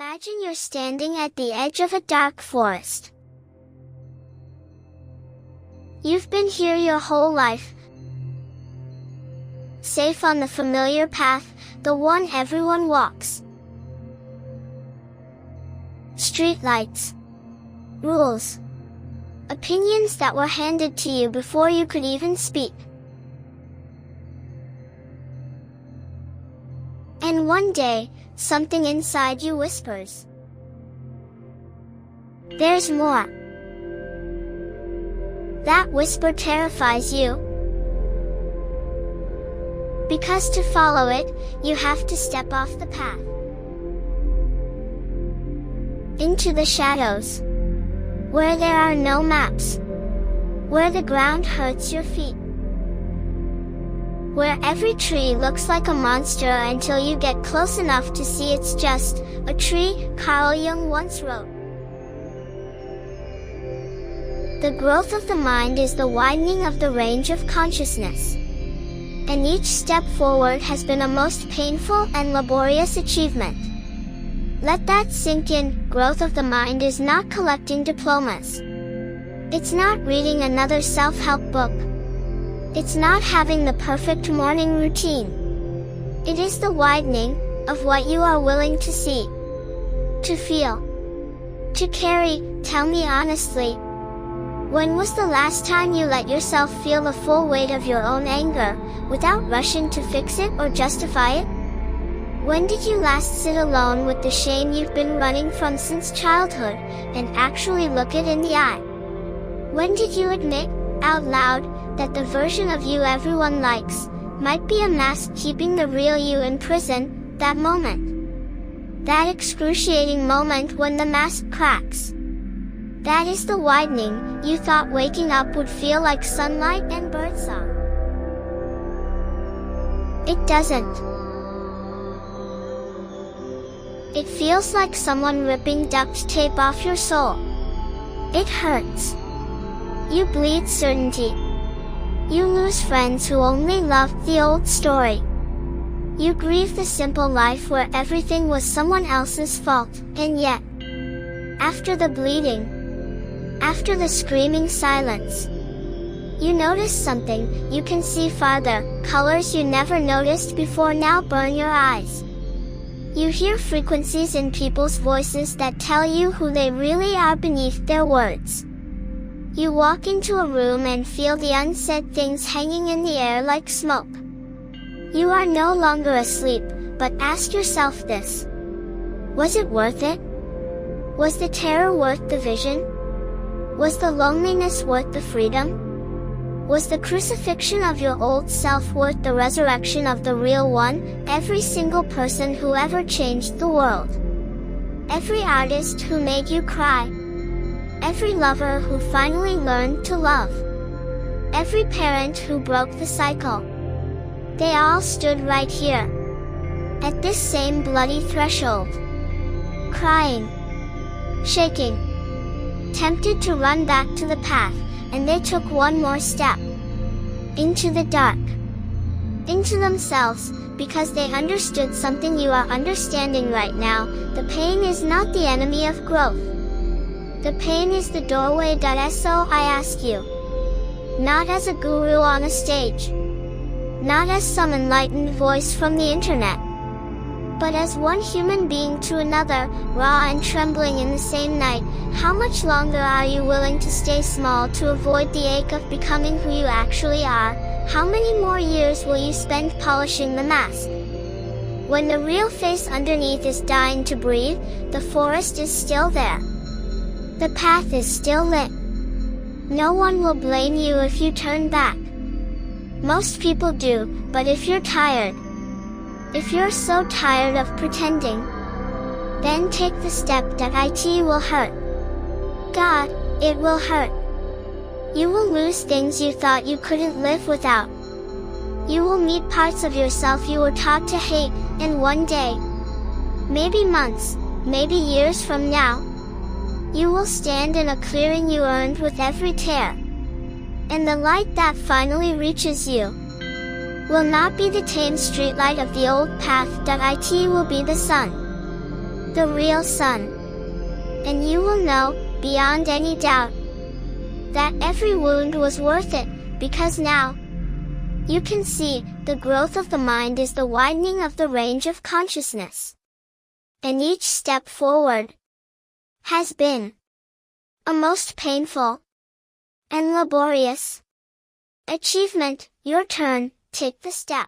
Imagine you're standing at the edge of a dark forest. You've been here your whole life, safe on the familiar path, the one everyone walks. Streetlights, rules, opinions that were handed to you before you could even speak. And one day, something inside you whispers, "There's more." That whisper terrifies you, because to follow it, you have to step off the path, into the shadows, where there are no maps, where the ground hurts your feet, where every tree looks like a monster until you get close enough to see it's just a tree, Carl Jung once wrote. The growth of the mind is the widening of the range of consciousness. And each step forward has been a most painful and laborious achievement. Let that sink in. Growth of the mind is not collecting diplomas. It's not reading another self-help book. It's not having the perfect morning routine. It is the widening of what you are willing to see, to feel, to carry. Tell me honestly, when was the last time you let yourself feel the full weight of your own anger, without rushing to fix it or justify it? When did you last sit alone with the shame you've been running from since childhood, and actually look it in the eye? When did you admit, out loud, that the version of you everyone likes, might be a mask keeping the real you in prison? That moment. That excruciating moment when the mask cracks. That is the widening. You thought waking up would feel like sunlight and birdsong. It doesn't. It feels like someone ripping duct tape off your soul. It hurts. You bleed certainty. You lose friends who only loved the old story. You grieve the simple life where everything was someone else's fault, and yet, after the bleeding, after the screaming silence, you notice something. You can see farther. Colors you never noticed before now burn your eyes. You hear frequencies in people's voices that tell you who they really are beneath their words. You walk into a room and feel the unsaid things hanging in the air like smoke. You are no longer asleep, but ask yourself this: was it worth it? Was the terror worth the vision? Was the loneliness worth the freedom? Was the crucifixion of your old self worth the resurrection of the real one? Every single person who ever changed the world. Every artist who made you cry. Every lover who finally learned to love. Every parent who broke the cycle. They all stood right here, at this same bloody threshold, crying, shaking, tempted to run back to the path, and they took one more step, into the dark, into themselves, because they understood something you are understanding right now. The pain is not the enemy of growth. The pain is the doorway. So I ask you, not as a guru on a stage, not as some enlightened voice from the internet, but as one human being to another, raw and trembling in the same night. How much longer are you willing to stay small to avoid the ache of becoming who you actually are? How many more years will you spend polishing the mask? When the real face underneath is dying to breathe, the forest is still there. The path is still lit. No one will blame you if you turn back. Most people do, but if you're tired, if you're so tired of pretending, then take the step. It will hurt. God, it will hurt. You will lose things you thought you couldn't live without. You will meet parts of yourself you were taught to hate, and one day, maybe months, maybe years from now, you will stand in a clearing you earned with every tear. And the light that finally reaches you will not be the tame streetlight of the old path. It will be the sun. the real sun. And you will know, beyond any doubt, that every wound was worth it, because now, you can see, the growth of the mind is the widening of the range of consciousness. And each step forward has been a most painful and laborious achievement. Your turn, take the step.